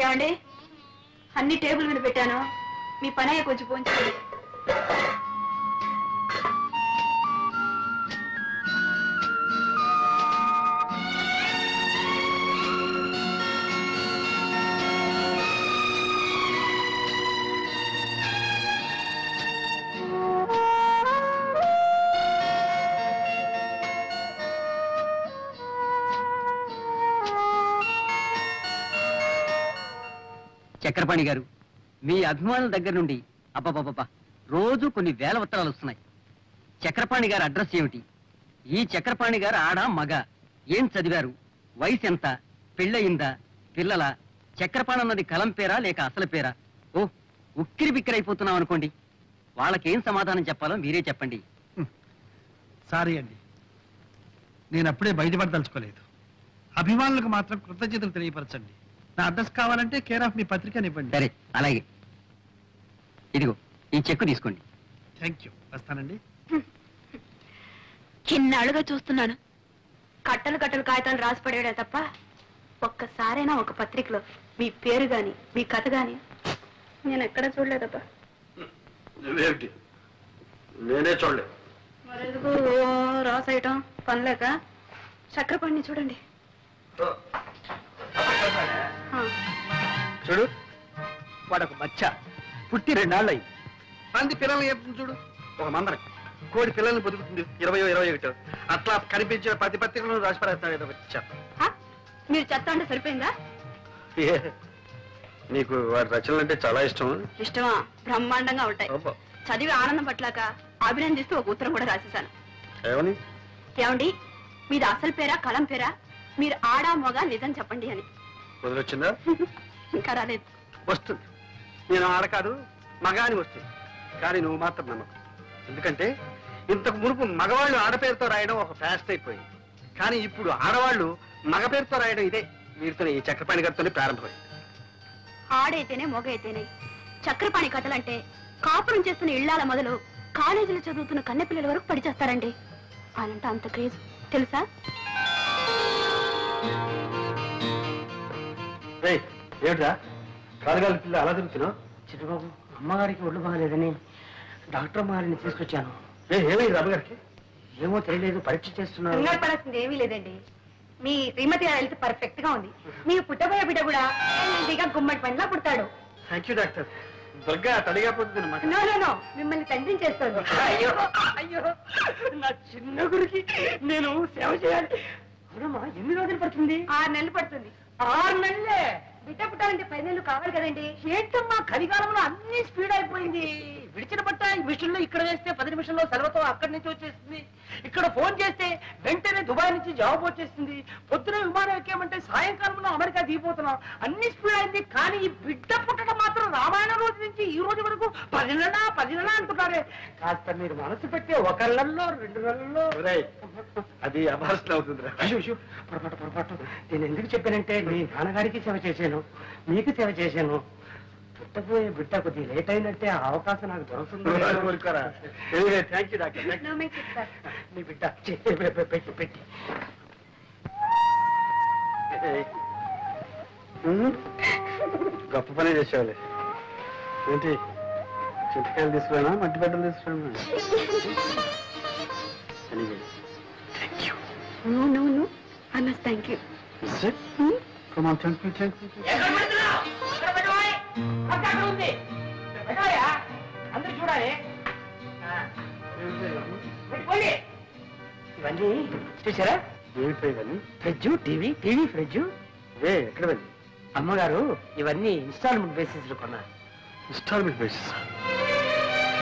ఏమండి అన్ని టేబుల్ మీద పెట్టాను మీ పని అయ్యే కొంచెం పోంచుకోండి చక్రపాణి గారు మీ అభిమానుల దగ్గర నుండి అబ్బబ్బబ్బా రోజు కొన్ని వేల ఉత్తరాలు వస్తున్నాయి. చక్రపాణి గారి అడ్రస్ ఏమిటి, ఈ చక్రపాణి గారు ఆడ మగ, ఏం చదివారు, వయసు ఎంత, పెళ్ళయిందా, పిల్లల, చక్రపాణి అన్నది కలం పేరా లేక అసలు పేరా? ఓ ఉక్కిరి బిక్కిరైపోతున్నాం అనుకోండి. వాళ్ళకేం సమాధానం చెప్పాలో మీరే చెప్పండి. సారీ అండి, నేను అప్పుడే బయటపడదలుచుకోలేదు. అభిమానులకు మాత్రం కృతజ్ఞతలు తెలియపరచండి. నా అడ్రస్ కావాలంటే కేర్ ఆఫ్ మీ పత్రికనివ్వండి. సరే అలాగే, ఇదిగో ఈ చెక్కు తీసుకోండి. థ్యాంక్ యూ, వస్తానండి. చిన్నాళ్ళుగా చూస్తున్నాను కట్టలు కట్టలు కాగితాలు రాసి పడేయడే తప్ప ఒక్కసారైనా ఒక పత్రికలో మీ పేరు గాని మీ కథ గాని నేను ఎక్కడ చూడలేదబ్బా. నేనే చూడలేదు. మరెందుకు రాసేయటం పనిలేక? చక్రపాణిని చూడండి. చూడు, వాడొక మచ్చ పుట్టి 2 నాళ్ళు అయ్యి మంది పిల్లల్ని చెప్తుంది. చూడు, ఒక మందరం కోడి పిల్లల్ని బతుకుతుంది 20-21 అట్లా కనిపించిన ప్రతి పత్రికలను రాసి పడేస్తాడు. ఏదో మీరు చెత్త అంటే సరిపోయిందా? నీకు వాడి రచనలు అంటే చాలా ఇష్టం. ఇష్టమా? బ్రహ్మాండంగా ఉంటాయి. చదివి ఆనందం పట్లాక అభినందిస్తూ ఒక ఉత్తరం కూడా రాసేశాను. ఏమని? ఏమండి, మీది అసలు పేరా కలం పేరా, మీరు ఆడా మగ నిజం చెప్పండి అని. వదిలొచ్చిందా? ఇంకా రాలేదు. వస్తుంది. నేను ఆడ కాదు మగ అని వస్తుంది, కానీ నువ్వు మాత్రం నమ్మకం. ఎందుకంటే ఇంతకు మునుపు మగవాళ్ళు ఆడపేరుతో రాయడం ఒక ఫ్యాస్ట్ అయిపోయింది, కానీ ఇప్పుడు ఆడవాళ్ళు మగ పేరుతో రాయడం ఇదే వీరితోనే, ఈ చక్రపాణి గారితోనే ప్రారంభమైంది. ఆడైతేనే మొగ అయితేనే చక్రపాణి కథలంటే కాపురం చేస్తున్న ఇళ్లాల మొదలు కాలేజీలో చదువుతున్న కన్నెపిల్లల వరకు పడిచేస్తారండి. వాళ్ళంటే అంత క్రేజ్ తెలుసా? ఏమిటా కాలుగాలి పిల్ల అలా తిరుగుతున్నావు? చిట్టుబాబు, అమ్మగారికి ఒళ్ళు బాగాలేదని డాక్టర్ అమ్మగారిని తీసుకొచ్చాను. ఏమైంది అమ్మగారికి? ఏమో తెలియలేదు, పరీక్ష చేస్తున్నారు. కంగారు పడాల్సింది ఏమీ లేదండి. మీ శ్రీమతి హెల్త్ పర్ఫెక్ట్ గా ఉంది. మీకు పుట్టబోయే బిడ్డ కూడా గుమ్మడి పనిలా పుడతాడు. Thank you doctor. దుర్గా తడిగా పోతుంది. నో, మిమ్మల్ని తండ్రిని చేస్తుంది. అయ్యో అయ్యో, నా చిన్న గురికి నేను సేవ చేయాలి. అవునమ్మా, ఎన్ని రోజులు పడుతుంది? 6 నెలలు పడుతుంది. 6 నెలలే? బిడ్డ పుట్టాలంటే 10 నెలలు కావాలి కదండి. ఏంటమ్మా, కలికాలంలో అన్ని స్పీడ్ అయిపోయింది. విడిచిన బట్ట ఈ మిషన్ లో ఇక్కడ వేస్తే 10 నిమిషంలో సెలవుతో అక్కడి నుంచి వచ్చేస్తుంది. ఇక్కడ ఫోన్ చేస్తే వెంటనే దుబాయ్ నుంచి జవాబు వచ్చేస్తుంది. పొద్దున విమానం ఎక్కామంటే సాయంకాలంలో అమెరికా దిగిపోతున్నాం. అన్ని స్పీడ్ అయింది, కానీ ఈ బిడ్డ పుట్టడం మాత్రం రామాయణ రోజు నుంచి ఈ రోజు వరకు 10 నెలలా అంటున్నారే. కాస్త మీరు మనసు పెట్టి 1 నెలలో 2 నెలల్లో అది అభాసన అవుతుంది. పొరపాటు. నేను ఎందుకు చెప్పానంటే, మీ నాన్నగారికి సేవ చేశాను, మీకు సేవ చేశాను. పుట్టబోయే బిడ్డ కొద్ది లేట్ అయినట్టే ఆ అవకాశం నాకు దొరుకుతుంది. Thank you doctor. నీ బిడ్డ పెట్టి గొప్ప పని చేసేవాళ్ళే. ఏంటి, చింతకాయలు తీసుకురానా, మట్టి బట్టలు తీసుకురానా? No. I must thank you. Is it? Come on, thank you. అందరూ చూడాలి. ఇవన్నీ చూసారా? ఏమిటి? Fridge, TV, fridge. ఎక్కడ వెళ్ళి? అమ్మగారు ఇవన్నీ ఇన్స్టాల్మెంట్ బేసిస్ లో కొన్నారు. Instalment basis?